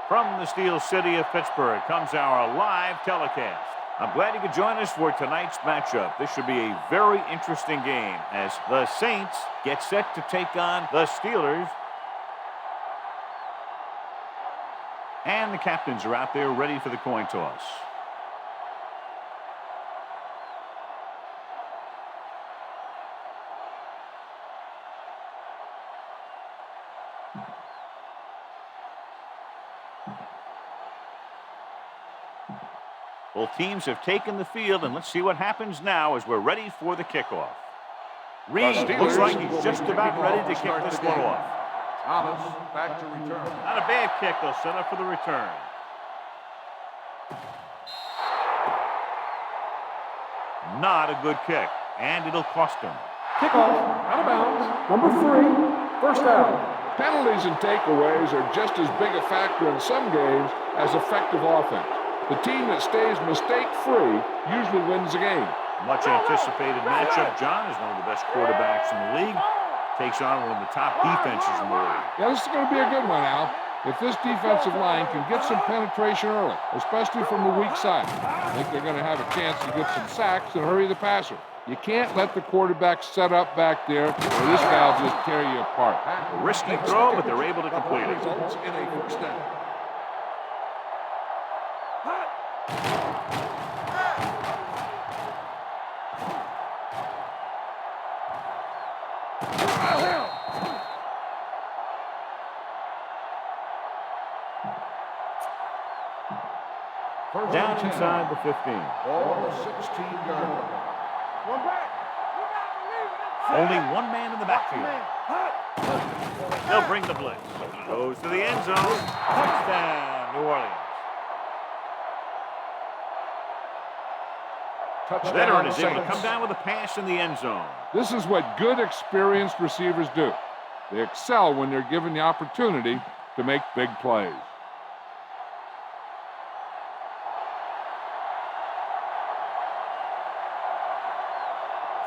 From the Steel City of Pittsburgh comes our live telecast. I'm glad you could join us for tonight's matchup. This should be a very interesting game as the Saints get set to take on the Steelers. And the captains are out there ready for the coin toss. Both teams have taken the field, and let's see what happens now as we're ready for the kickoff. Reed looks like he's just about ready to kick this one off. Thomas back to return. Not a bad kick. They'll set up for the return. Not a good kick, and it'll cost him. Kickoff, out of bounds, number 3, first down. Penalties and takeaways are just as big a factor in some games as effective offense. The team that stays mistake-free usually wins the game. Much anticipated matchup. John is one of the best quarterbacks in the league. Takes on one of the top defenses in the league. Yeah, this is going to be a good one, Al. If this defensive line can get some penetration early, especially from the weak side, I think they're going to have a chance to get some sacks and hurry the passer. You can't let the quarterback set up back there, or this guy will just tear you apart. A risky throw, but they're able to complete it. Results in a first down. Down inside the 15. Ball on the 16-yard line. One back. Only one man in the backfield. They'll bring the blitz. Goes to the end zone. Touchdown, New Orleans. Veteran is able to come down with a pass in the end zone. This is what good, experienced receivers do. They excel when they're given the opportunity to make big plays.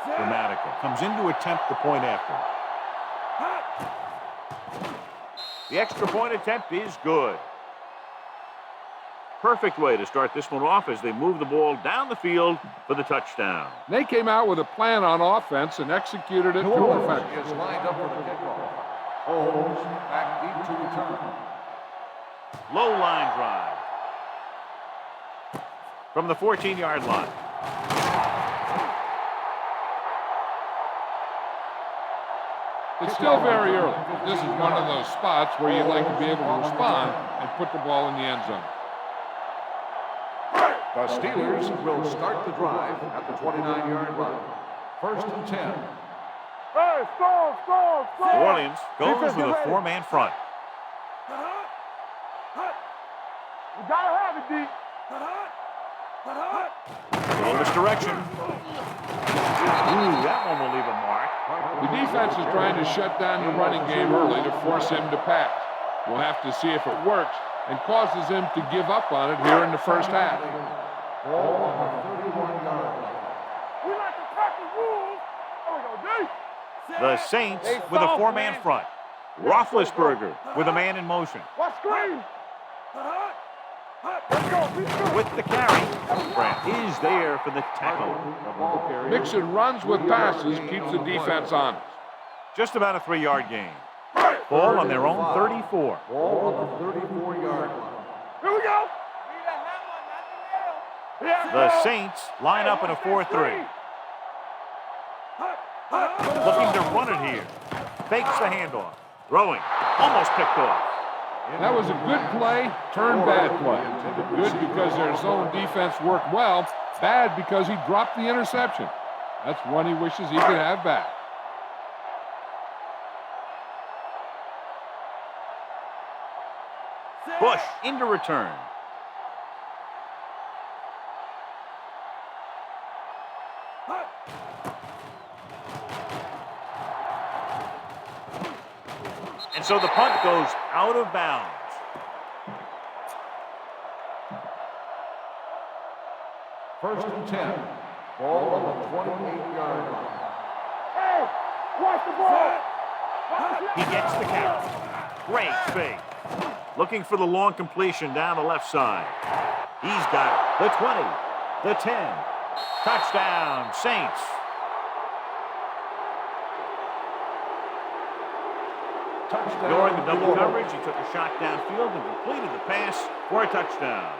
Grammatical comes in to attempt the point after. The extra point attempt is good. Perfect way to start this one off as they move the ball down the field for the touchdown. They came out with a plan on offense and executed it to perfection. Is lined up for the kickoff. Holmes back deep to return. Low line drive. From the 14-yard line. It's still very early. This is one of those spots where you'd like to be able to respond and put the ball in the end zone. The Steelers will start the drive at the 29-yard line. First and 10. Hey, stall. New Orleans goes with a 4-man front. You gotta have it, D. Little misdirection. Ooh, that one will leave a mark. The defense is trying to shut down the running game early to force him to pass. We'll have to see if it works and causes him to give up on it here in the first half. Ball on the 31-yard line. We like to practice rules. There we go, D. The Saints with a 4-man front. Roethlisberger with a man in motion. Watch screen. Let's go. With the carry, Grant is there for the tackle. Mixing runs with passes keeps the defense honest. Just about a 3-yard gain. Ball on their own 34. Ball on the 34-yard line. Here we go. The Saints line up in a 4-3. Looking to run it here. Fakes the handoff. Throwing. Almost picked off. That was a good play, turned bad play. Good because their zone defense worked well. Bad because he dropped the interception. That's one he wishes he could have back. Bush into return. And so the punt goes out of bounds. First and 10. Ball on the 28-yard line. Hey, watch the ball. He gets the count. Great fake. Looking for the long completion down the left side. He's got it. The 20, the 10. Touchdown, Saints. Ignoring the double coverage, he took a shot downfield and completed the pass for a touchdown.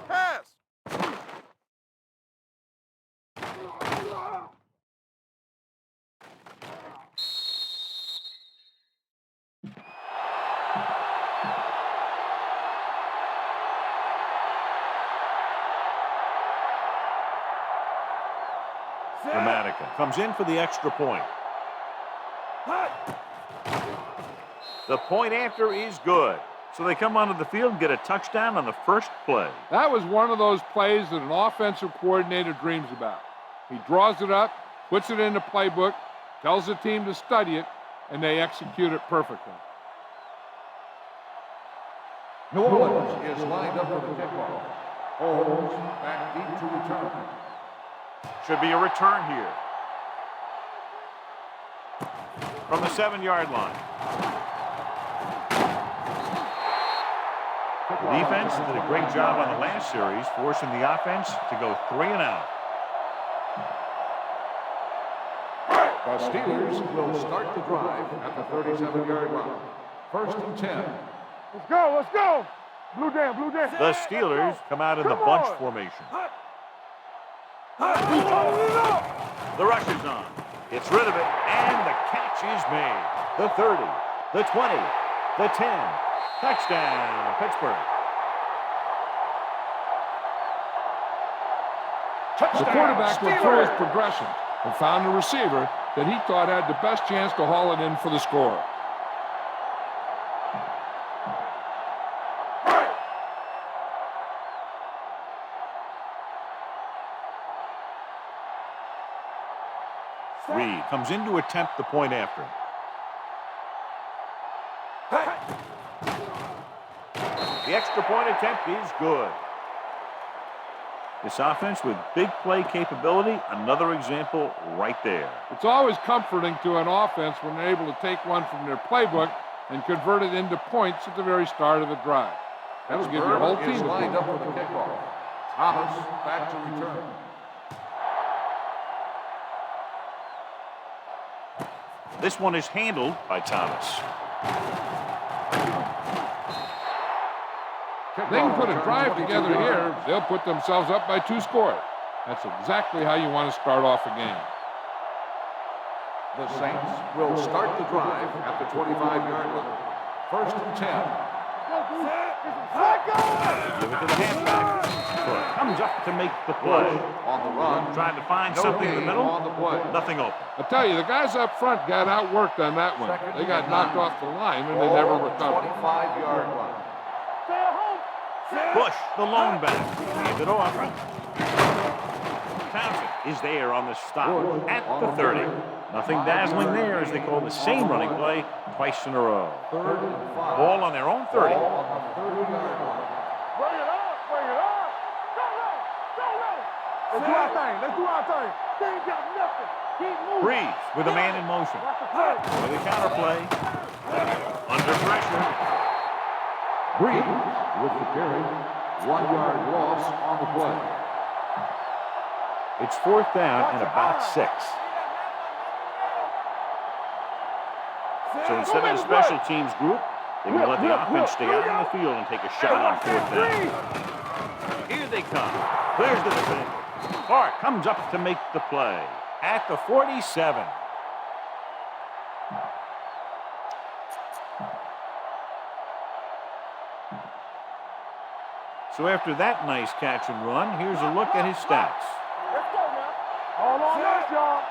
Pass. Dramatica comes in for the extra point. The point after is good. So they come onto the field and get a touchdown on the first play. That was one of those plays that an offensive coordinator dreams about. He draws it up, puts it in the playbook, tells the team to study it, and they execute it perfectly. New Orleans is lined up for the kickoff. Holmes back deep to return. Should be a return here. From the 7-yard line. The defense did a great job on the last series, forcing the offense to go 3 and out. The Steelers will start the drive at the 37-yard line. First and 10. Let's go, let's go. Blue down, blue down. The Steelers come out in the bunch formation. The rush is on. Gets rid of it, and the catch is made. The 30, the 20, the 10. Touchdown, Pittsburgh. The quarterback went through his progression and found a receiver that he thought had the best chance to haul it in for the score. Reed comes in to attempt the point after. The extra point attempt is good. This offense with big play capability, another example right there. It's always comforting to an offense when they're able to take one from their playbook and convert it into points at the very start of the drive. That'll give your whole team is a lined boost. up for the kickoff. Thomas back to return. This one is handled by Thomas. They can put a drive together here, they'll put themselves up by 2 scores. That's exactly how you want to start off a game. The Saints will start the drive at the 25-yard line. First and 10. Give it to the halfback. Comes up to make the play. On the run. Trying to find No something in the gain middle. on the play. Nothing open. I tell you, the guys up front got outworked on that one. They got knocked off the line and they never On the recovered. 25-yard line. Bush, the lone back. Hands it off. Townsend is there on the stop at the 30. Nothing dazzling there as they call the same running play twice in a row. Third and 5. Ball on their own 30. Ball on the 30-yard line. Bring it up, bring it up. Go, let's do our thing, let's do our thing. They ain't got nothing. Keep moving. Breeze with a man in motion. With a counterplay. Under pressure. Breeze with the carry. 1-yard loss on the play. It's 4th down and about 6. So instead of the special teams group, they're going to let the offense stay out on the field and take a shot on 4th down. Here they come. Clears the defender. Clark comes up to make the play at the 47. So after that nice catch and run, here's a look at his stats. Let's go now. All on us, y'all.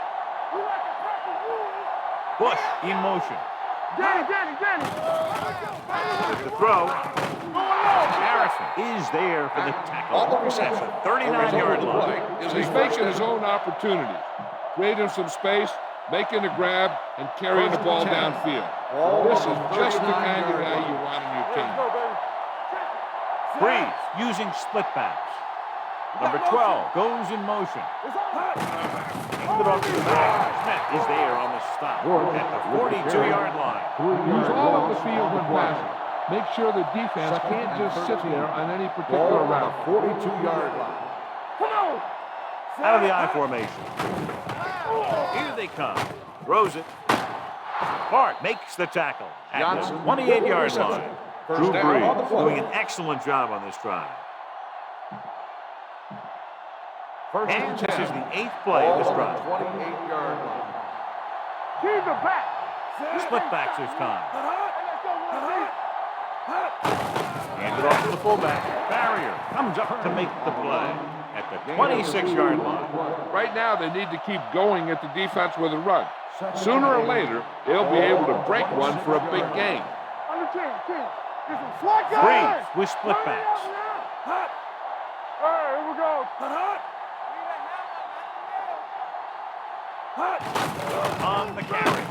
We like to practice rules. Bush in motion. Danny. With the throw. Harrison is there for the tackle. On the reception. 39-yard line. He's making his own opportunities, creating some space, making a grab, and carrying the ball downfield. This is just the kind of guy you want in your team. Breeze using split backs. Number 12 goes in motion. Hand it off to the back. Smith is there on the stop at the 42-yard line. Use all of the field when passing. Make sure the defense can't just sit there on any particular route. 42-yard line. Out of the I formation. Here they come. Throws it. Hart makes the tackle at the 28-yard line. Drew Brees doing an excellent job on this drive. And this is the 8th play of this drive. 28-yard line. Keep the back. Split backs this time. Hand it off to the fullback. Barrier comes up to make the play at the 26-yard line. Right now, they need to keep going at the defense with a run. Sooner or later, they'll be able to break one for a big gain. On the team. Get some slack guys. Brees with split backs. All right, here we go. On the carry.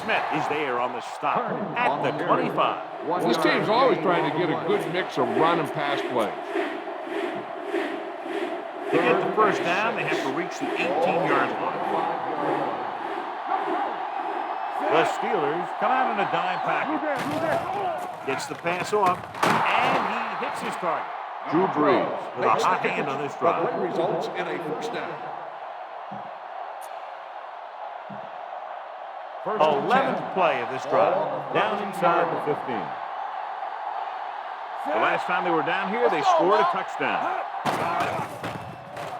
Smith is there on the stop at the 25. This team's always trying to get a good mix of run and pass plays. To get the first down, they have to reach the 18-yard line. The Steelers come out in a dime package. Gets the pass off, and he hits his target. Drew Brees With a hot hand on this drive. That results in a first down. 11th play of this drive. Down inside the 15. The last time they were down here, they scored a touchdown.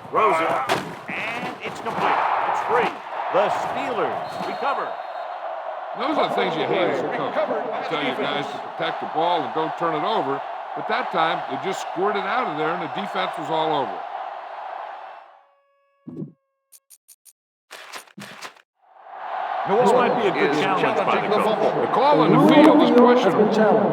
Throws it, and it's complete. It's free. The Steelers recover. Those are the things you hate as a coach. I tell you guys to protect the ball and don't turn it over. But that time, they just squirted out of there, and the defense was all over it. This might be a good challenge by the coach. The call on the field is questionable.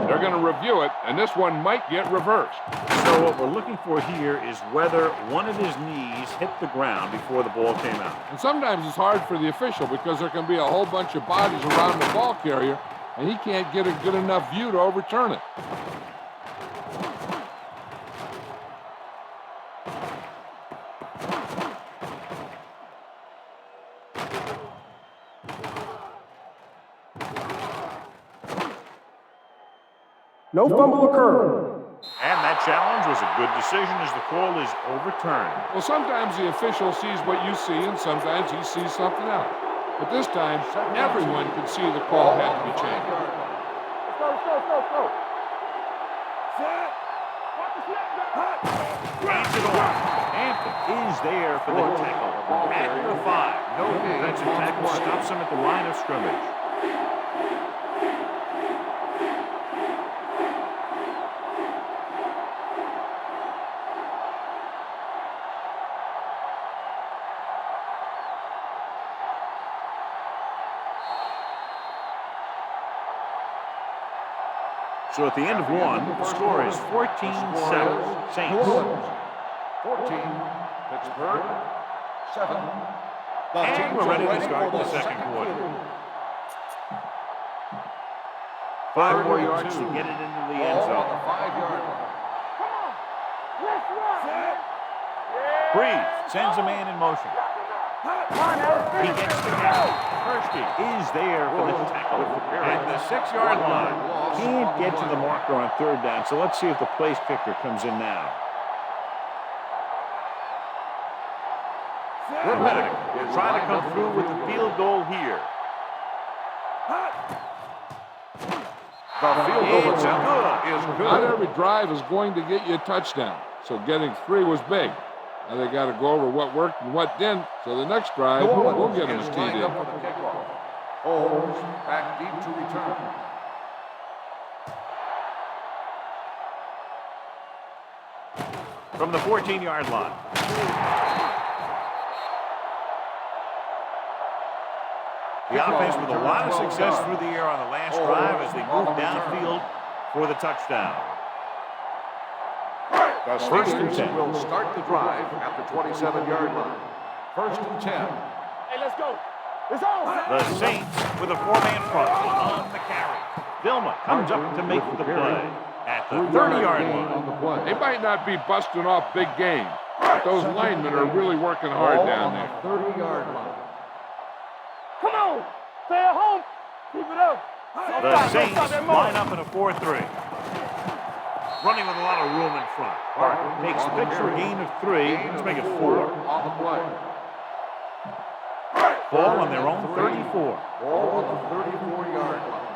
They're going to review it, and this one might get reversed. So what we're looking for here is whether one of his knees hit the ground before the ball came out. And sometimes it's hard for the official because there can be a whole bunch of bodies around the ball carrier, and he can't get a good enough view to overturn it. No fumble occurred. And that challenge was a good decision as the call is overturned. Well, sometimes the official sees what you see, and sometimes he sees something else. But this time, everyone could see the call had to be changed. Let's go. Set. Watch the snap back. Hands it off. Hampton is there for the tackle. At the 5. No defensive tackle stops him at the line of scrimmage. So at the end of one, the score is 14-7 Saints. 14, Pittsburgh, 7. And we're ready to start the second quarter. 5 more yards to get it into the end zone. 5-yard line. Brees sends a man in motion. He gets the carry. Hursti is there for the tackle at the 6-yard line. Can't get to the marker on third down, so let's see if the place kicker comes in now. Medical will try to come through with the field goal here. The field goal It's attempt is Not good. every drive is going to get you a touchdown, so getting 3 was big. Now they got to go over what worked and what didn't, so the next drive, we'll get them Is teed lined in. up for the kickoff. Holmes back deep to return. From the 14-yard line. The offense with a lot of success through the air on the last drive as they move downfield for the touchdown. The First and 10. will start the drive at the 27-yard line. First and 10. Hey, let's go. It's on. The Saints with a 4-man front on the carry. Vilma comes up to make the play at the 30-yard line. They might not be busting off big game, But those linemen are really working hard down there. 30-yard line. Come on. Stay at home. Keep it up. The Saints line up in a 4-3. Running with a lot of room in front. Parker takes the pitch for a gain of 3. Let's make it 4. On the play. Ball on their own 34. Ball on the 34-yard line.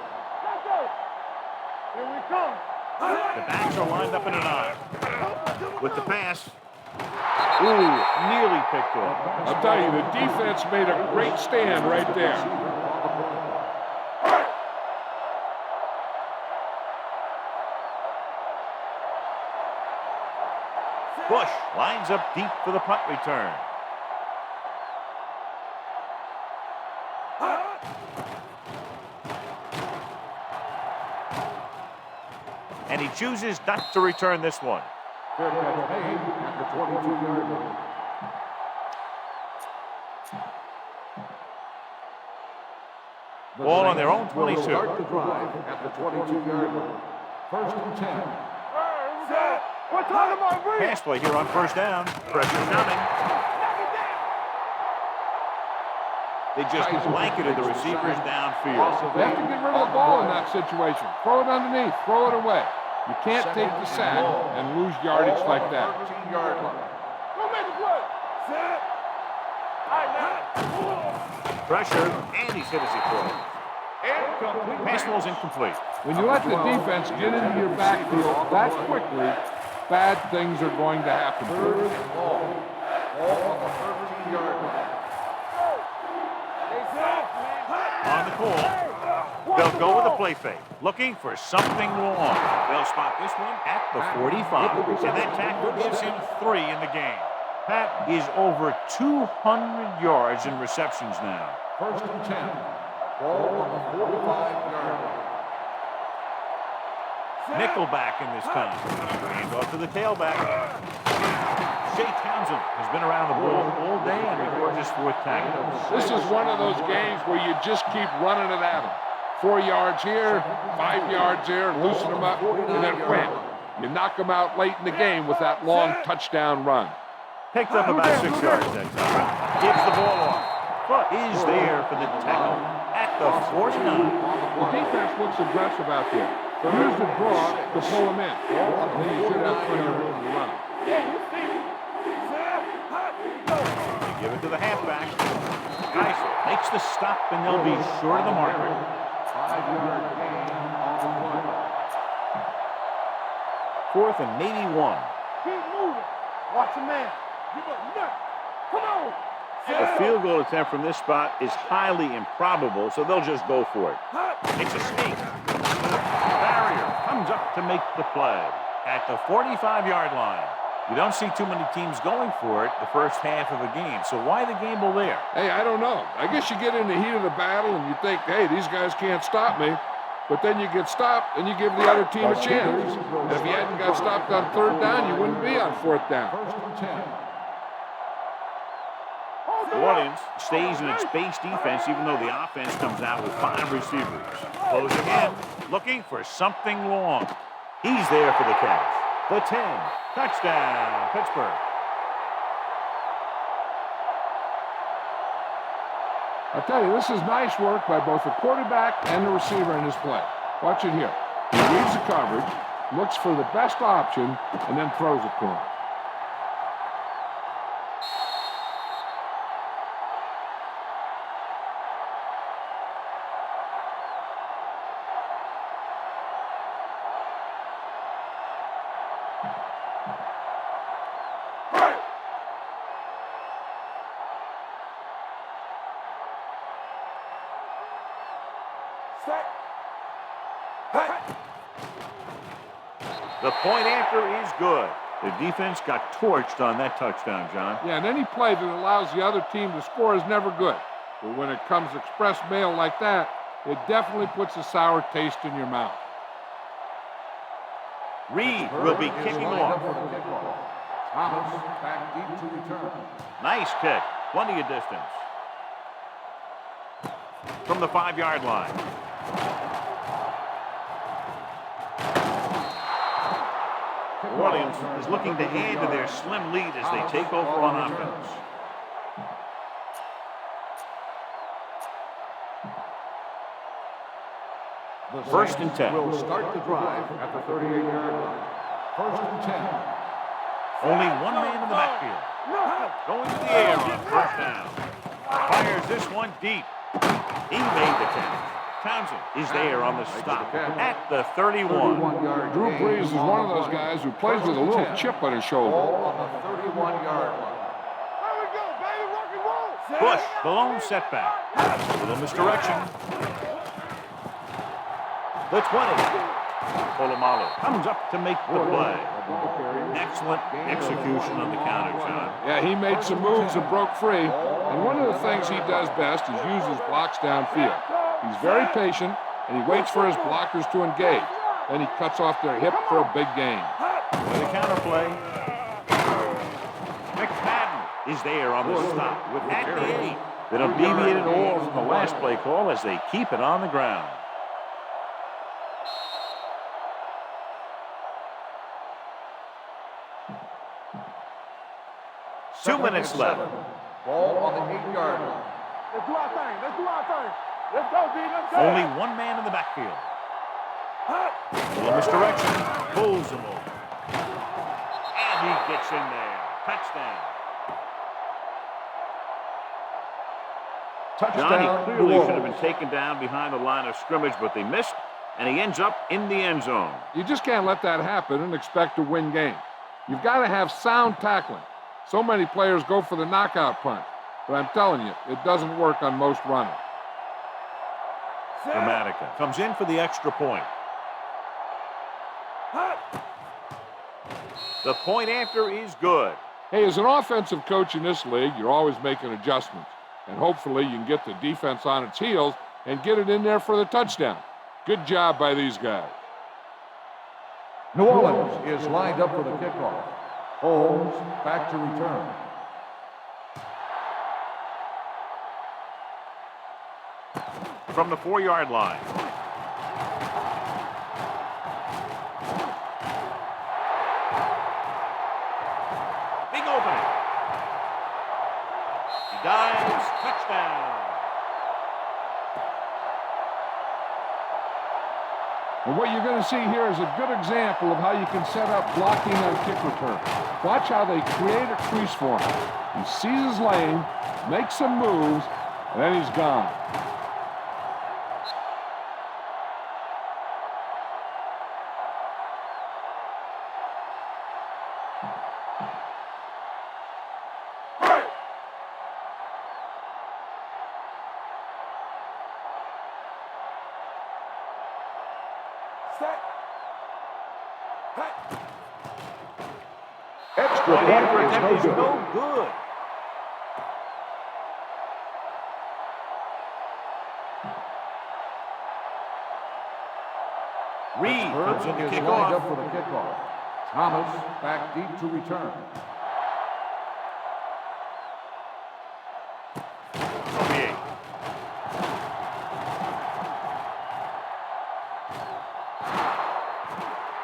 Let's go. Here we come. The backs are lined up in an I. With the pass. Ooh, nearly picked off. I'll tell you, the defense made a great stand right there. Bush lines up deep for the punt return. And he chooses not to return this one. Fair catch made at the 22-yard line. Ball on their own 22. Start the drive at the 22-yard line. First and 10. Set. What time am I reading? Pass play here on first down. Pressure coming. They just blanketed the receivers downfield. They have to get rid of the ball in that situation. Throw it underneath. Throw it away. You can't take the sack and lose yardage like that. 13-yard line. Go make a play. Set. All right, now. Pressure, and he's hit as he throws. Pass ball's incomplete. When you let the defense get into your backfield that quickly, bad things are going to happen. Third and ball. Ball on the 13-yard line. On the call, they'll go with a play fake, looking for something long. They'll spot this one at the 45, and that tackle gives him 3 in the game. Pat is over 200 yards in receptions now. First and 10. Ball on the 45-yard line. Nickelback in this time. Hands off to the tailback. Shea Townsend has been around the ball all day and records his 4th tackle. This is one of those games where you just keep running it at them. 4 yards here, 5 yards here, loosen them up, and then wham. You knock them out late in the game with that long touchdown run. Picked up about 6 yards that time. Gives the ball off. Foot is there for the tackle at the 49. The defense looks aggressive out there. Use the draw to pull them in. And then you should have plenty of room to run. They give it to the halfback. Nice. Makes the stop, and they'll be short of the marker. 5-yard gain on the play. 4th and 81. Keep moving. Watch a man. Give up nothing. Come on. A field goal attempt from this spot is highly improbable, so they'll just go for it. It's a sneak. Barrier comes up to make the play at the 45-yard line. You don't see too many teams going for it the first half of a game, so why the gamble there? Hey, I don't know. I guess you get in the heat of the battle and you think, hey, these guys can't stop me. But then you get stopped and you give the other team a chance. And if you hadn't got stopped on 3rd down, you wouldn't be on 4th down. First and 10. The audience stays in its base defense, even though the offense comes out with 5 receivers. Closing in, looking for something long. He's there for the catch. The 10. Touchdown, Pittsburgh. I'll tell you, this is nice work by both the quarterback and the receiver in this play. Watch it here. He reads the coverage, looks for the best option, and then throws it to him. The point after is good. The defense got torched on that touchdown, John. Yeah, and any play that allows the other team to score is never good. But when it comes express mail like that, it definitely puts a sour taste in your mouth. Reed will be kicking off. Thomas back deep to return. Nice kick. Plenty of distance. From the 5-yard line. Williams is looking to add to their slim lead as they take over on offense. First and 10. Will start the drive at the 38-yard line. First and 10. Only one man in the backfield. Going to the air on first down. Fires this one deep. He made the catch. Townsend is there on the stop at the 31. Drew Brees is one of those guys who plays with a little chip on his shoulder. On the 31-yard line. There we go, baby. Rock and roll. Bush, the lone setback. Little misdirection. The 20. Polamalu comes up to make the play. Excellent execution on the counter, John. Yeah, he made some moves and broke free. And one of the things he does best is use his blocks downfield. He's very patient, and he waits for his blockers to engage. Then he cuts off their hip for a big gain. With a counter play. McFadden is there on the stop at the 8. They don't deviate at all from the last play call as they keep it on the ground. Two minutes left. Ball on the 8-yard line. Let's do our thing. Let's do our thing. Let's go, D. Let's go. Only one man in the backfield. Little misdirection. Pulls him over. And he gets in there. Touchdown. Johnny clearly should have been taken down behind the line of scrimmage, but they missed, and he ends up in the end zone. You just can't let that happen and expect to win games. You've got to have sound tackling. So many players go for the knockout punch, but I'm telling you, it doesn't work on most runners. Dramatica comes in for the extra point. The point after is good. Hey, as an offensive coach in this league, you're always making adjustments. And hopefully you can get the defense on its heels and get it in there for the touchdown. Good job by these guys. New Orleans is lined up for the kickoff. Holmes back to return. From the 4-yard line. Big opening. He dives. Touchdown. And what you're going to see here is a good example of how you can set up blocking on kick return. Watch how they create a crease for him. He sees his lane, makes some moves, and then he's gone. Extra point is no good. Reed comes in to is kick lined off. up for the kickoff. Thomas back deep to return. From the 8.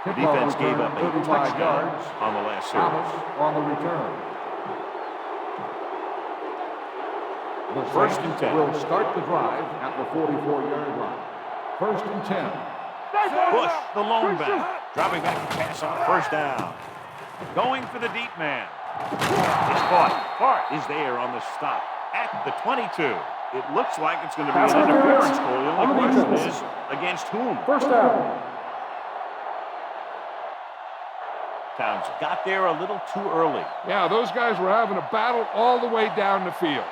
The defense gave up a 35 touchdown yards. on the last Thomas series. on the return. The First Saints and 10. will start the drive at the 44-yard line. First and 10. Bush, the lone back, dropping back to pass on first down. Going for the deep man. It's caught. Hart is there on the stop at the 22. It looks like it's going to be an interference call. The only question is, against whom? First down. Towns got there a little too early. Yeah, those guys were having a battle all the way down the field.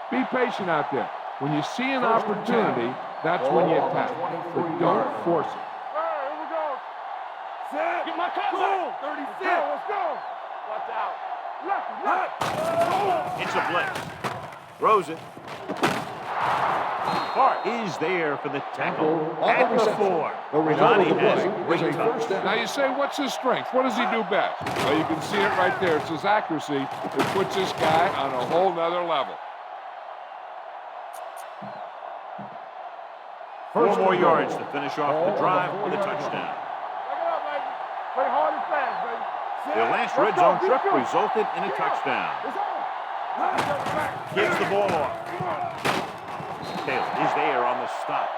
Be patient out there. When you see an opportunity, that's when you attack. But don't force it. All right, here we go. Set. Get my cut. 36. Let's go. Watch out. Left. It's a blitz. Throws it. Hart is there for the tackle at the 4. The result Johnny of the has play is great a touch. first down. Now you say, what's his strength? What does he do best? Well, you can see it right there. It's his accuracy that puts this guy on a whole nother level. 4 more yards to finish off the drive with a touchdown. Back it up, baby. Play hard and fast, baby. Their last red zone trip resulted in a touchdown. Gives the ball off. Taylor is there on the stop.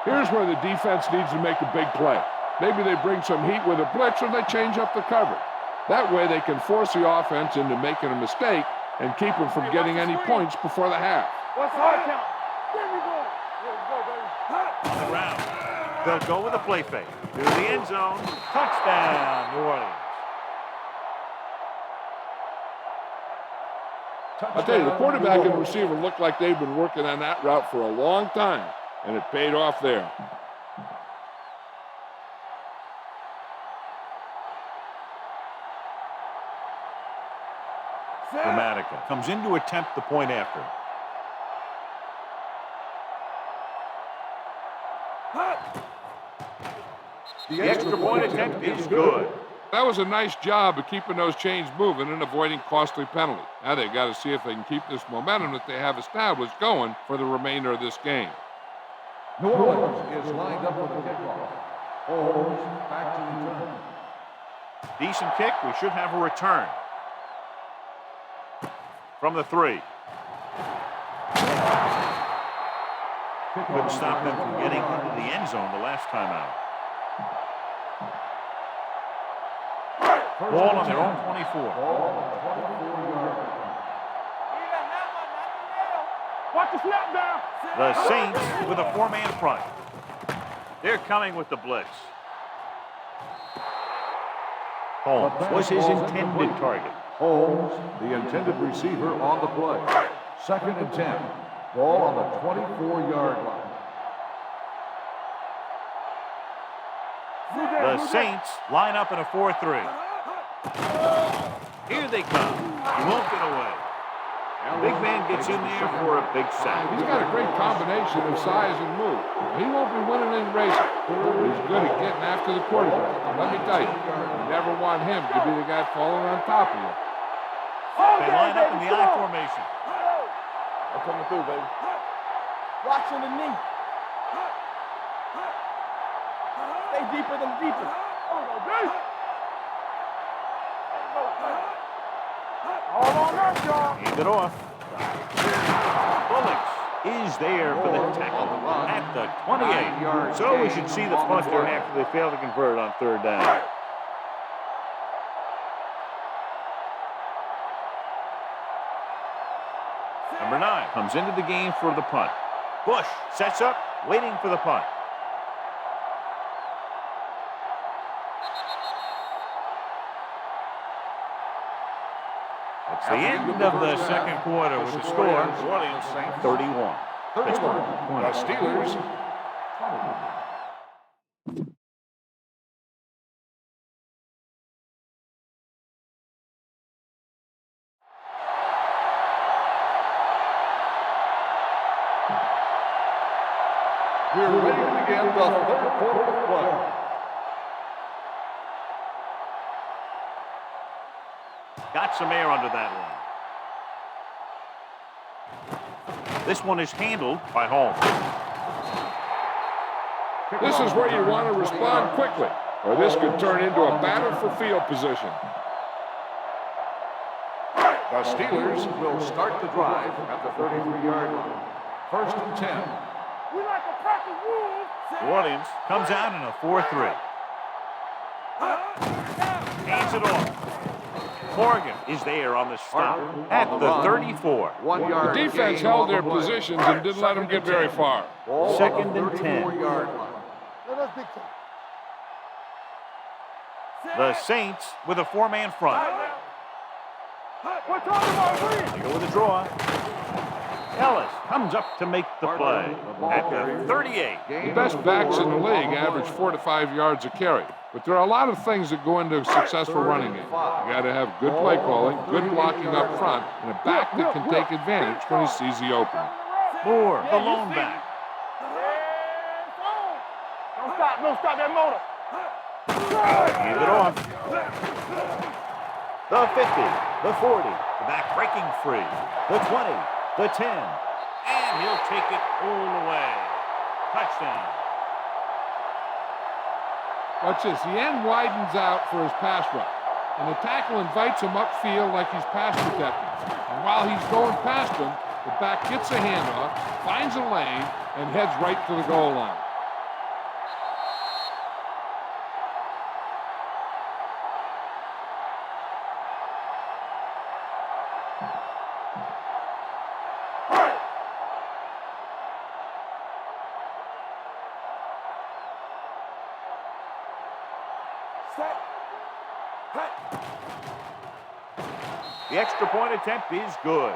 Here's where the defense needs to make a big play. Maybe they bring some heat with a blitz or they change up the coverage. That way they can force the offense into making a mistake and keep them from getting any points before the half. What's the hard count? On the ground. They'll go with a play fake. To the end zone. Touchdown, New Orleans. I'll tell you, the quarterback and the receiver look like they've been working on that route for a long time, and it paid off there. Dramatica comes in to attempt the point after. The extra point attempt is good. That was a nice job of keeping those chains moving and avoiding costly penalties. Now they've got to see if they can keep this momentum that they have established going for the remainder of this game. New Orleans is lined up for the kickoff. Holmes back to return. Decent kick. We should have a return. From the 3. Couldn't stop them from getting into the end zone the last time out. Ball on their own 24. Watch the snap down. The Saints with a 4-man front. They're coming with the blitz. Holmes was his intended target. Holmes, the intended receiver on the play. 2nd and 10. Ball on the 24-yard line. The Saints line up in a 4-3. Here they come. He won't get away. The big man gets in there for a big sack. He's got a great combination of size and move. He won't be winning any races, but he's good at getting after the quarterback. And let me tell you, you never want him to be the guy falling on top of you. They line up in the I formation. I'm coming through, baby. Watching the knee. Stay deeper than deeper. Hold on up, y'all. Hand it off. Bullocks is there for the tackle at the 28. So we should see the punter after they fail to convert on 3rd down. Number 9 comes into the game for the punt. Bush sets up, waiting for the punt. It's the end of the second quarter with the score, New Orleans 31. Pittsburgh 20. The Steelers. We're ready to begin the 3rd quarter of play. Got some air under that one. This one is handled by Holmes. This is where you want to respond quickly, or this could turn into a battle for field position. The Steelers will start the drive at the 33-yard line. 1st and 10. We like a pack of wolves. New Orleans comes out in a 4-3. Hands it off. Morgan is there on the stop at the 34. 1 yard. The defense held their positions and didn't let them get very far. 2nd and 10. Let us dictate. The Saints with a 4-man front. We're talking about green. They go with a draw. Ellis comes up to make the play at the 38. The best backs in the league average 4 to 5 yards a carry. But there are a lot of things that go into a successful running game. You got to have good play calling, good blocking up front, and a back that can take advantage when he sees the opening. Moore, the lone back. Don't stop that motor. Hand it off. The 50, the 40, the back breaking free, the 20, the 10, and he'll take it all the way. Touchdown. Watch this. The end widens out for his pass rush, and the tackle invites him upfield like he's pass protecting. And while he's going past him, the back gets a handoff, finds a lane, and heads right to the goal line. The extra point attempt is good.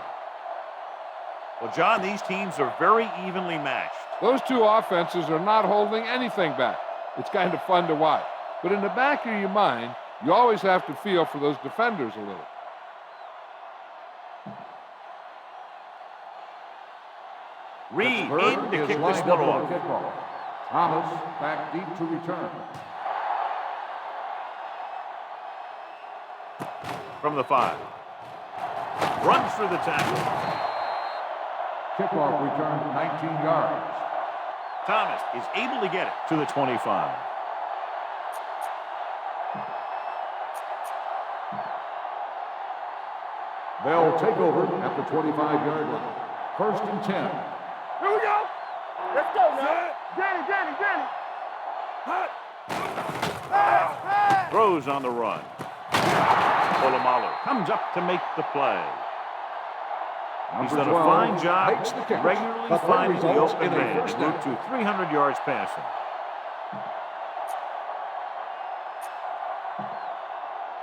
Well, John, these teams are very evenly matched. Those two offenses are not holding anything back. It's kind of fun to watch. But in the back of your mind, you always have to feel for those defenders a little. Reed in to kick this one off. Thomas back deep to return. From the 5. Runs through the tackle. Kickoff return 19 yards. Thomas is able to get it to the 25. They'll take over at the 25-yard line. 1st and 10. Here we go. Let's go now. Danny. Throws on the run. Polamalu comes up to make the play. He's done a fine job regularly finding the open man en route to 300 yards passing.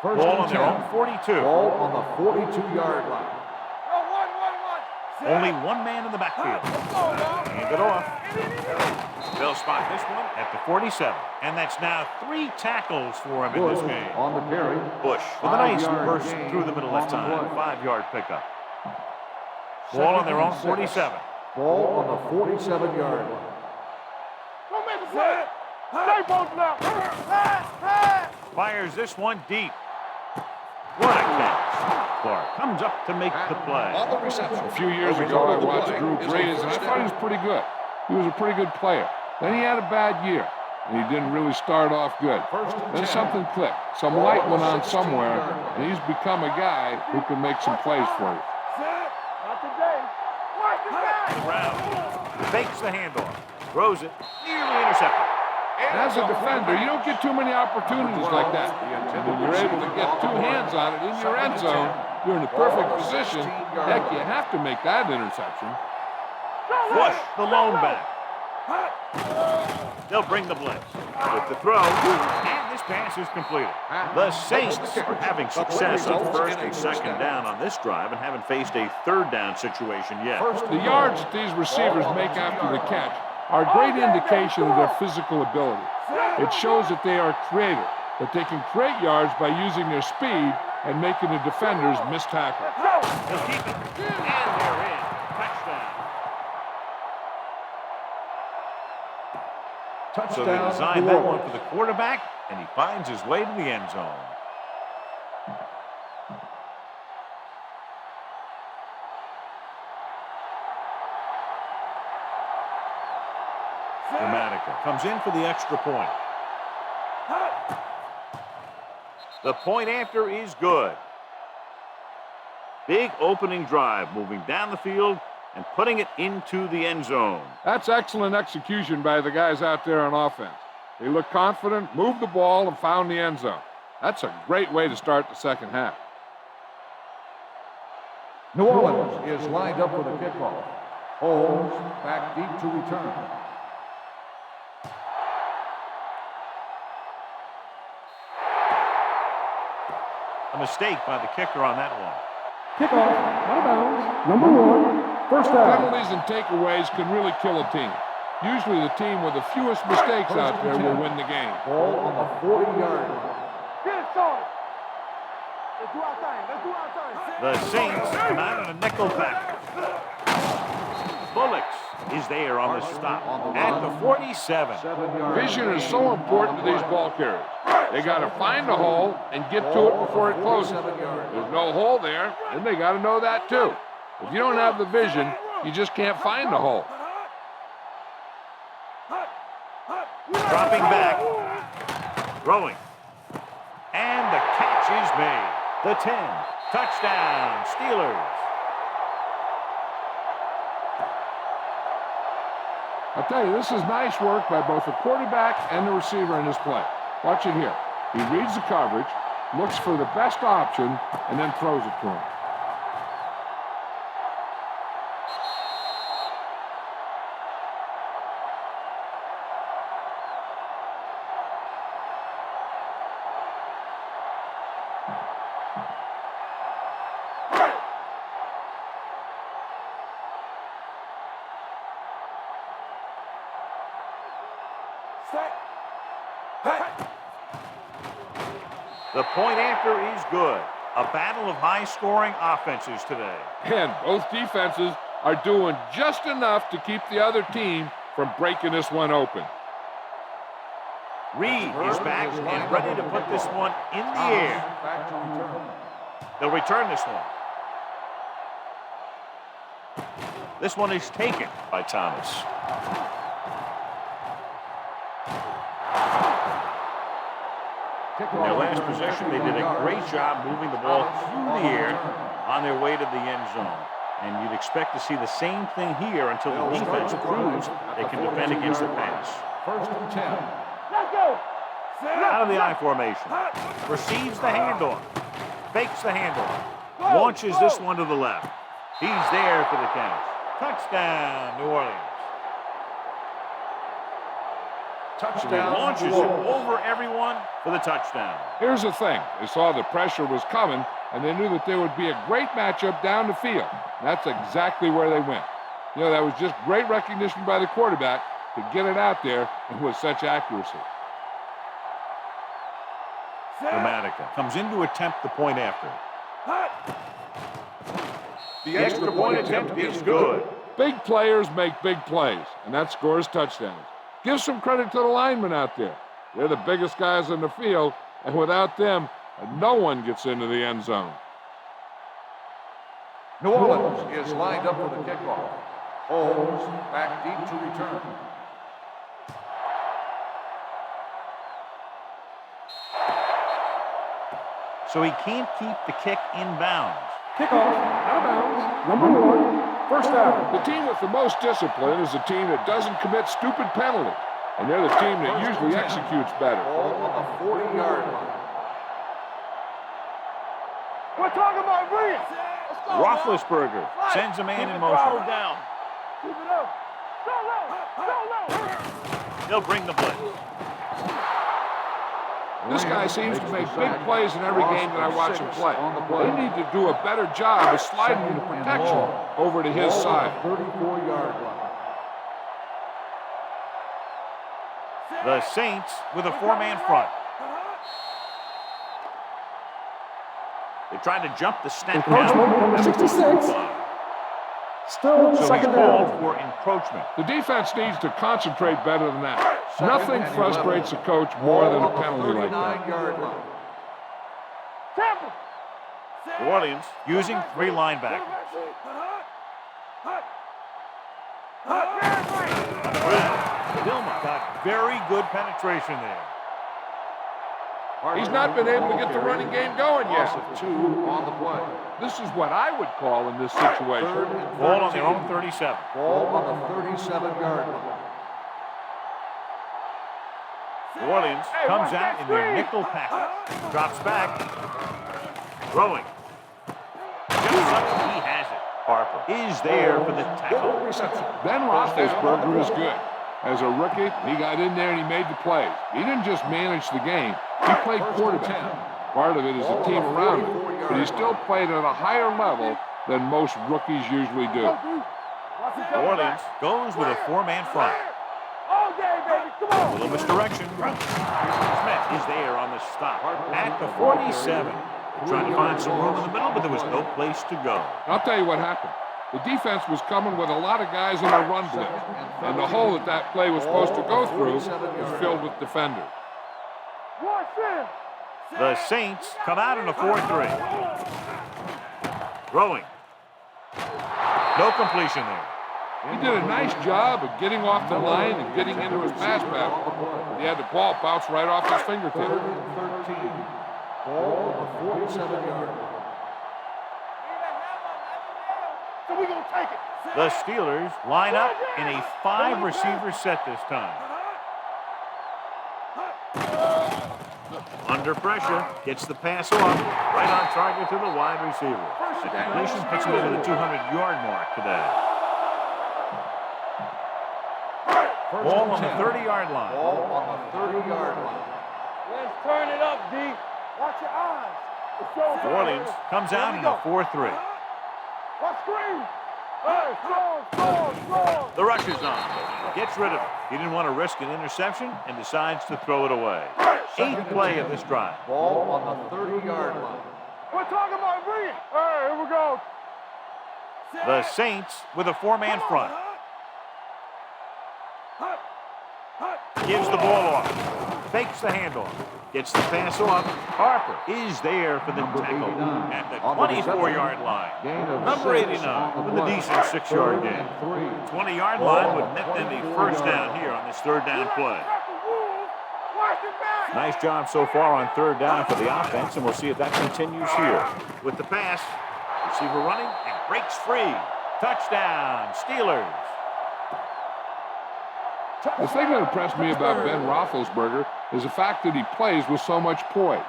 Ball on their own 42. Ball on the 42-yard line. Only one man in the backfield. Hand it off. They'll spot this one at the 47. And that's now 3 tackles for him in this game. On the carry. Bush with a nice burst through the middle that time. 5-yard pickup. Ball on their own 47. Ball on the 47-yard line. Don't make a play. Stay posted up. Fires this one deep. What a catch. Clark comes up to make the play. On the reception. A few years ago, I watched Drew Brees, and I thought he was pretty good. He was a pretty good player. Then he had a bad year, and he didn't really start off good. Then something clicked. Some light went on somewhere, and he's become a guy who can make some plays for you. Not today. Watch the guy. Brown fakes the handoff. Throws it. Nearly intercepted. As a defender, you don't get too many opportunities like that. And when you're able to get 2 hands on it in your end zone, you're in the perfect position. Heck, you have to make that interception. Bush, the lone back. They'll bring the blitz. With the throw, and this pass is completed. The Saints are having success on 1st and 2nd down on this drive and haven't faced a 3rd down situation yet. The yards that these receivers make after the catch are a great indication of their physical ability. It shows that they are creative, that they can create yards by using their speed and making the defenders miss tackles. They'll keep it, and they're in. Touchdown. So they designed that one for the quarterback, and he finds his way to the end zone. Comes in for the extra point. The point after is good. Big opening drive, moving down the field and putting it into the end zone. That's excellent execution by the guys out there on offense. They look confident, moved the ball, and found the end zone. That's a great way to start the 2nd half. New Orleans is lined up for the kickoff. Holmes back deep to return. A mistake by the kicker on that one. Kickoff, out of bounds, number 1, 1st down. Penalties and takeaways can really kill a team. Usually the team with the fewest mistakes out there will win the game. Ball on the 40-yard line. Get it started. Let's do our thing. The Saints come out in a nickel pack. Bullocks is there on the stop at the 47. Vision is so important to these ball carriers. They got to find a hole and get to it before it closes. There's no hole there, and they got to know that too. If you don't have the vision, you just can't find the hole. Dropping back. Throwing. And the catch is made. The 10. Touchdown, Steelers. I'll tell you, this is nice work by both the quarterback and the receiver in this play. Watch it here. He reads the coverage, looks for the best option, and then throws it to him. The point after is good. A battle of high-scoring offenses today. And both defenses are doing just enough to keep the other team from breaking this one open. Reed is back and ready to put this one in the air. They'll return this one. This one is taken by Thomas. In their last possession, they did a great job moving the ball through the air on their way to the end zone. And you'd expect to see the same thing here until the defense proves they can defend against the pass. First and 10. Let's go. Out of the I formation. Receives the handoff. Fakes the handoff. Launches this one to the left. He's there for the catch. Touchdown, New Orleans. Touchdown. He launches it over everyone for the touchdown. Here's the thing. They saw the pressure was coming, and they knew that there would be a great matchup down the field. That's exactly where they went. You know, that was just great recognition by the quarterback to get it out there and with such accuracy. Dramatica comes in to attempt the point after. The Extra point attempt is good. Big players make big plays, and that scores touchdowns. Give some credit to the linemen out there. They're the biggest guys in the field, and without them, no one gets into the end zone. New Orleans is lined up for the kickoff. Holmes back deep to return. So he can't keep the kick in bounds. Kickoff, out of bounds, number 1, first down. The team with the most discipline is the team that doesn't commit stupid penalties, and they're the team that usually executes better. Ball on the 40-yard line. We're talking about brilliant. Roethlisberger sends a man in motion. Down. Keep it up. Go low. Go low. He'll bring the blitz. This guy seems to make big plays in every game that I watch him play. They need to do a better job of sliding the protection over to his side. 34-yard line. The Saints with a 4-man front. They tried to jump the snap down. 66. Still So he's second called down. for encroachment. The defense needs to concentrate better than that. Nothing frustrates a coach more than a penalty like that. 39-yard line. Tampa. New Orleans using 3 linebackers. Dillman got very good penetration there. He's not been able to get the running game going Loss yet. of 2 on the play. This is what I would call in this situation. Third and Ball on their 13. own 37. Ball on the 37-yard line. New Orleans comes out in their nickel package. Drops back. Throwing. Just up, he has it. Harper is there for the tackle. Ben Roethlisberger is good. As a rookie, he got in there and he made the plays. He didn't just manage the game. He played quarterback. Part of it is the team around him, but he still played at a higher level than most rookies usually do. New Orleans goes with a 4-man front. All day, baby. Come A on. little misdirection. Smith is there on the stop at the 47. Trying to find some room in the middle, but there was no place to go. I'll tell you what happened. The defense was coming with a lot of guys in a run blitz, and the hole that play was supposed to go through was filled with defenders. One, The Saints come out in a 4-3. Throwing. No completion there. He did a nice job of getting off the line and getting into his pass pattern. He had the ball bounce right off his fingertips. 3rd and 13. Ball on the 47-yard line. So we gonna take it. The Steelers line up in a 5-receiver set this time. Under pressure, gets the pass off, right on target to the wide receiver. The completion puts him over the 200-yard mark today. Ball on the 30-yard line. Ball on the 30-yard line. Let's turn it up, D. Watch your eyes. New Orleans comes out in a 4-3. Let's screen. Hey, score. The rush is on. Gets rid of it. He didn't want to risk an interception and decides to throw it away. 8th play of this drive. Ball on the 30-yard line. We're talking about bringing. Hey, here we go. The Saints with a 4-man front. Gives the ball off. Fakes the handoff. Gets the pass off. Harper is there for the tackle at the 24-yard line. Number 89 with a decent 6-yard gain. 20-yard line would net them a first down here on this 3rd down play. Nice job so far on 3rd down for the offense, and we'll see if that continues here. With the pass, receiver running and breaks free. Touchdown, Steelers. The thing that impressed me about Ben Roethlisberger is the fact that he plays with so much poise,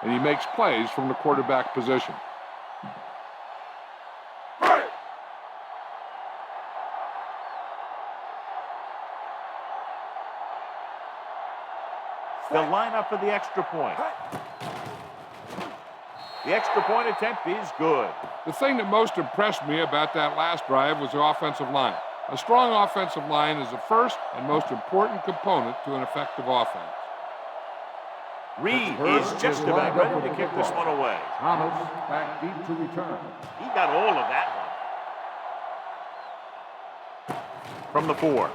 and he makes plays from the quarterback position. They'll line up for the extra point. The extra point attempt is good. The thing that most impressed me about that last drive was the offensive line. A strong offensive line is the first and most important component to an effective offense. Reed is just about ready to kick this one away. Thomas back deep to return. He got all of that one. From the 4.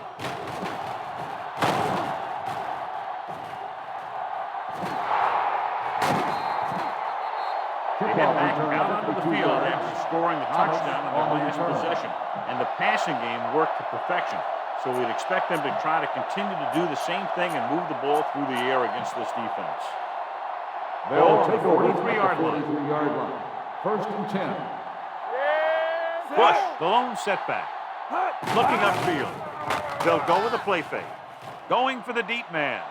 They head back out onto the field after scoring the touchdown on their last possession. And the passing game worked to perfection. So we'd expect them to try to continue to do the same thing and move the ball through the air against this defense. They'll take over 43-yard line. 43-yard line. 1st and 10. Bush, the lone setback. Looking upfield. They'll go with a play fake. Going for the deep man.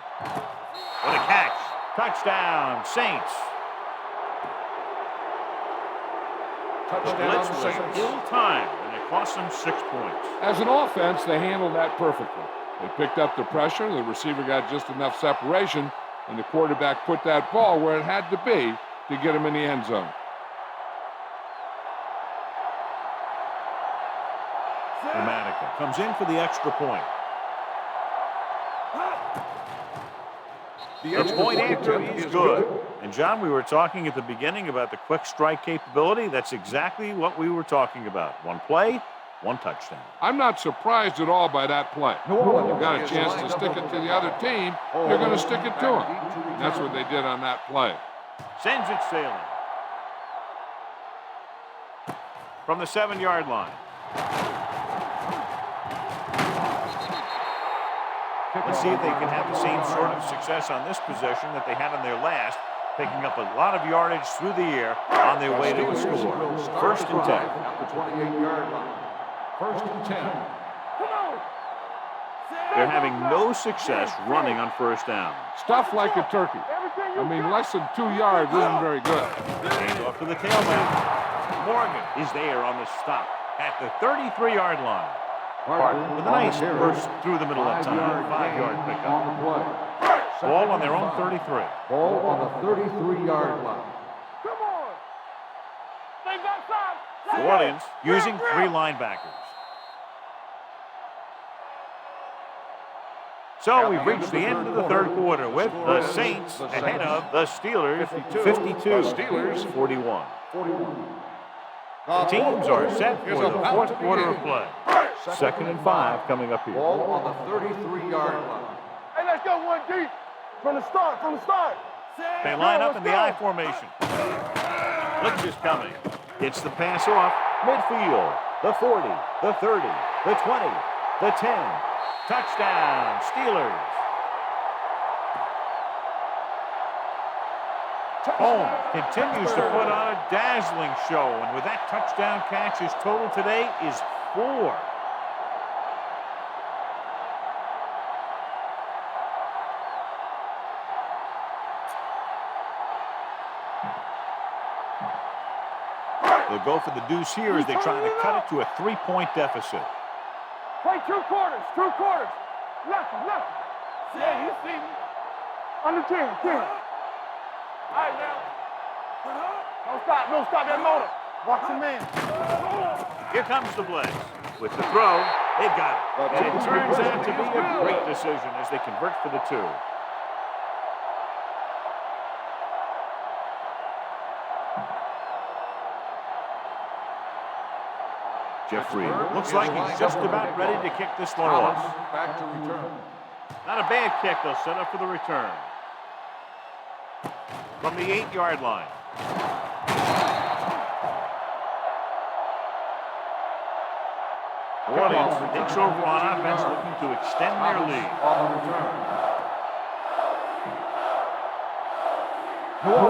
What a catch. Touchdown, Saints. Blitz was ill-timed, and it cost them 6 points. As an offense, they handled that perfectly. They picked up the pressure, the receiver got just enough separation, and the quarterback put that ball where it had to be to get him in the end zone. Dramatica comes in for the extra point. The point after is good. And, John, we were talking at the beginning about the quick strike capability. That's exactly what we were talking about. One play, one touchdown. I'm not surprised at all by that play. You've got a chance to stick it to the other team, you're going to stick it to them. That's what they did on that play. Sends it sailing. From the 7-yard line. Let's see if they can have the same sort of success on this possession that they had on their last, picking up a lot of yardage through the air on their way to a score. 1st and 10. At the 28-yard line. 1st and 10. They're having no success running on 1st down. Stuff like a turkey. I mean, less than 2 yards isn't very good. Hand off to the tailback. Morgan is there on the stop at the 33-yard line. Hart with a nice burst through the middle of time. 5-yard pickup. On the play. Ball on their own 33. Ball on the 33-yard line. Come on. Stay backside. New Orleans using 3 linebackers. So we've reached the end of the 3rd quarter with the Saints ahead of the Steelers 52. Steelers 41. The teams are set for the 4th quarter of play. 2nd and 5 coming up here. Ball on the 33-yard line. Hey, let's go one deep. From the start. They line up in the I formation. Blitz is coming. Gets the pass off. Midfield. The 40. The 30. the 20, the 10. Touchdown, Steelers. Holmes continues to put on a dazzling show, and with that touchdown catch, his total today is 4. They'll go for the deuce here as they try to cut it to a 3-point deficit. Play 2 quarters, 2 quarters. Left. Yeah, you see me. Under 10. All right, now. Don't stop that motor. Watch the man. Here comes the blitz. With the throw, they got it. And it turns out to be a great decision as they convert for the 2. Jeffrey looks like he's just about ready to kick this one off. Back to return. Not a bad kick. They'll set up for the return. From the 8-yard line. New Orleans takes over on offense, looking to extend their lead.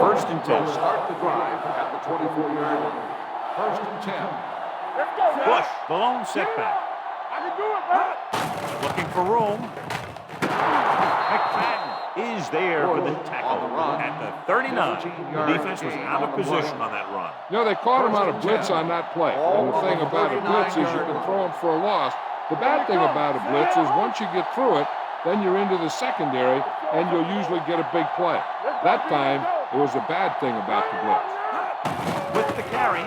First and 10. Start the drive at the 24-yard line. First and 10. Let's go, man. Bush, the lone setback. I can do it, man. Looking for room. McFadden is there for the tackle at the 39. The defense was out of position on that run. You know, they caught him out of blitz on that play. And the thing about a blitz is you can throw him for a loss. The bad thing about a blitz is once you get through it, then you're into the secondary, and you'll usually get a big play. That time, it was a bad thing about the blitz. With the carry,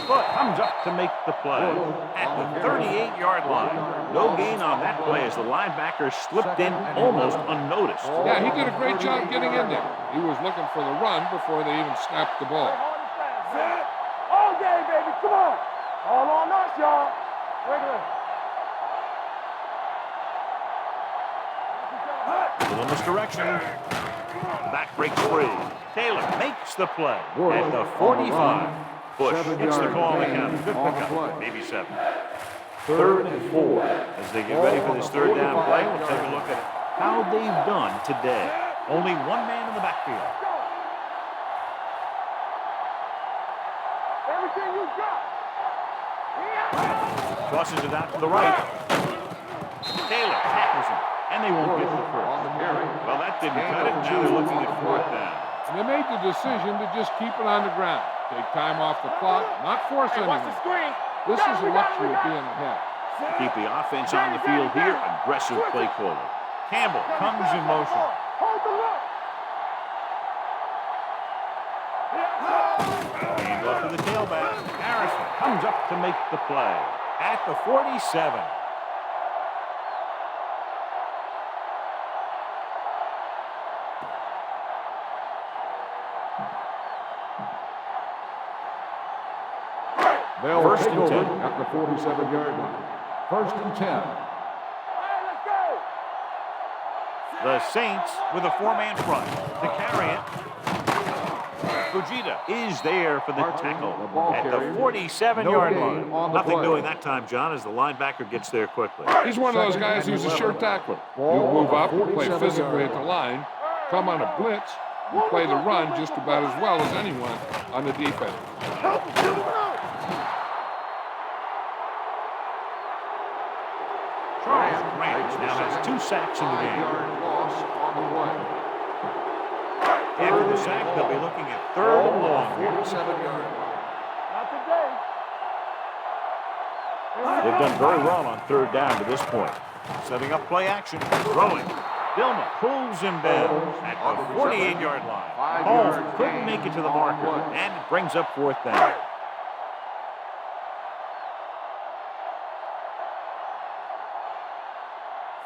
Foot comes up to make the play at the 38-yard line. No gain on that play as the linebacker slipped in almost unnoticed. Yeah, he did a great job getting in there. He was looking for the run before they even snapped the ball. All day, baby. Come on. All on us, y'all. Little misdirection. Back breaks free. Taylor makes the play at the 45. Bush hits the call on the count. Good pickup. Maybe 7. 3rd and 4. As they get ready for this 3rd down play, we'll take a look at how they've done today. Only one man in the backfield. Everything you got. Crosses it out to the right. Taylor tackles him, and they won't get the first. Well, that didn't cut it. Now they're looking at 4th down. And they made the decision to just keep it on the ground. Take time off the clock, not force anything. This is the luxury of being ahead. Keep the offense on the field here. Aggressive play calling. Campbell comes in motion. Hand off to the tailback. Harrison comes up to make the play at the 47. They'll take over at the 47-yard line. First and 10. The Saints with a 4-man front to carry it. Fujita is there for the tackle at the 47-yard line. Nothing doing that time, John, as the linebacker gets there quickly. He's one of those guys who's a sure tackler. He'll move up and play physically at the line, come on a blitz, and play the run just about as well as anyone on the defense. Charles Grant now has 2 sacks in the game. After the sack, they'll be looking at 3rd and long. 47-yard line. Not today. They've done very well on 3rd down to this point. Setting up play action, throwing. Dilma pulls him down at the 48-yard line. Holmes couldn't make it to the marker, and it brings up 4th down.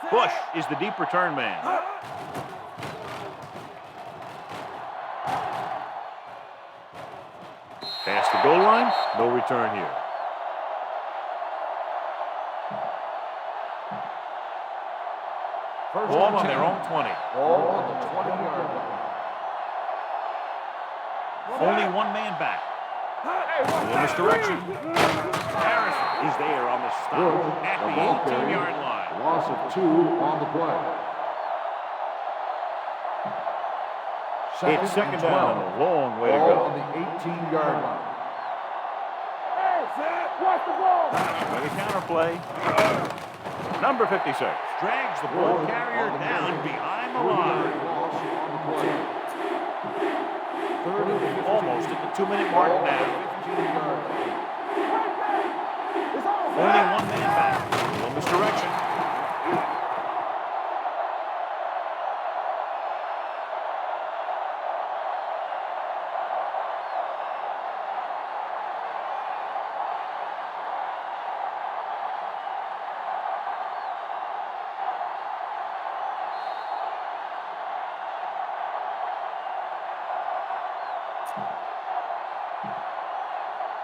Bush is the deep return man. Past the goal line, no return here. Ball on their own 20. Ball on the 20-yard line. Only one man back. A little misdirection. Harrison is there on the stop at the 18-yard line. Loss of 2 on the play. It's second down and a long way to Ball go. on the 18-yard line. Watch the ball. By the counter play. Number 56 drags the ball carrier down behind the line. Loss on the play. Third and 15. Almost at the 2-minute mark now. 15-yard line. Only one man back. A little misdirection.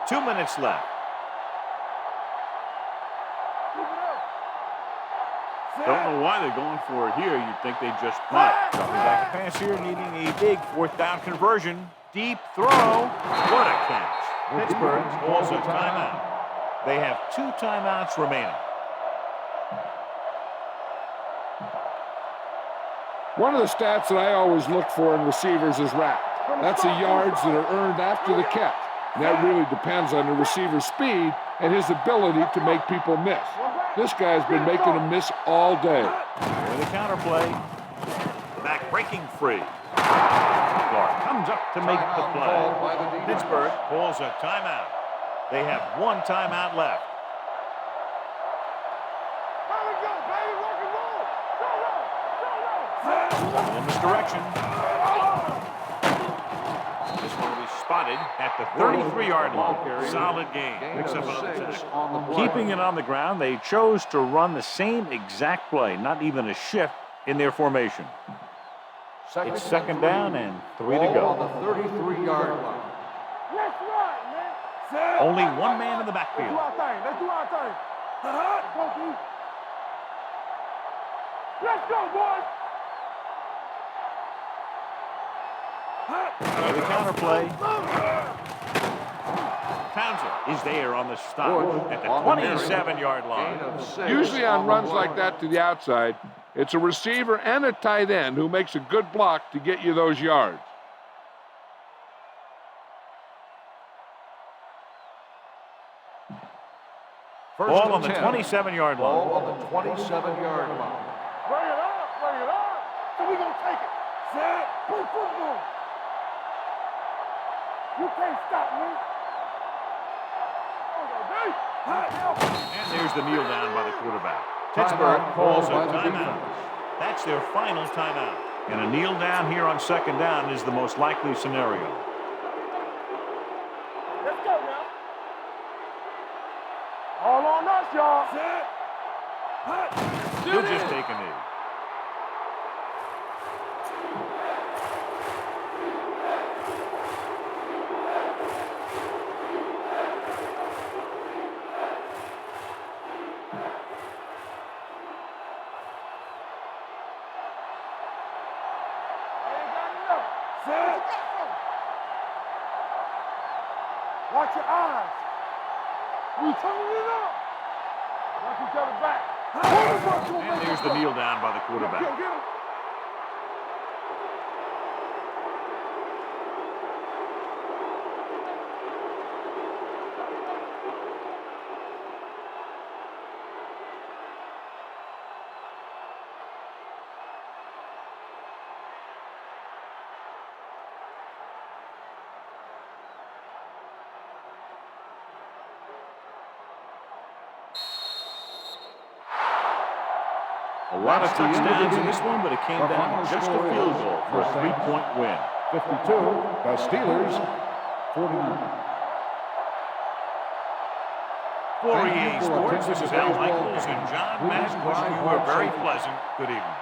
Two minutes left. Don't know why they're going for it here. You'd think they'd just punt. Coming back to pass here, needing a big fourth down conversion. Deep throw. What a catch. Pittsburgh calls a timeout. They have 2 timeouts remaining. One of the stats that I always look for in receivers is RAP. That's the yards that are earned after the catch. And that really depends on the receiver's speed and his ability to make people miss. This guy's been making them miss all day. With a counter play. Back breaking free. Clark comes up to make the play. Pittsburgh calls a timeout. They have 1 timeout left. A little misdirection. This one will be spotted at the 33-yard line. Solid gain. Picks up another tackle. Keeping it on the ground, they chose to run the same exact play, not even a shift in their formation. It's second down and 3 to go. On the 33-yard line. Let's run, man. Only one man in the backfield. Let's do our thing. Go, D. Let's go, boys. The counter play. Townsend is there on the stop at the 27-yard line. Usually on runs like that to the outside, it's a receiver and a tight end who makes a good block to get you those yards. Ball on the 27-yard line. Ball on the 27-yard line. Bring it up. So we gonna take it. Set. Play football. You can't stop me. And there's the kneel down by the quarterback. Pittsburgh calls a timeout. That's their final timeout. And a kneel down here on second down is the most likely scenario. Let's go now. All on us, y'all. Set. He'll just take a knee. Watch your eyes. We turning it up. Watch each other back. And there's the kneel down by the quarterback. Get him. A lot of touchdowns in this one, but it came down to just a field goal for a 3-point win. 52, the Steelers, 49. For EA Sports, this is Al Michaels and John Madden wishing you a very pleasant good evening.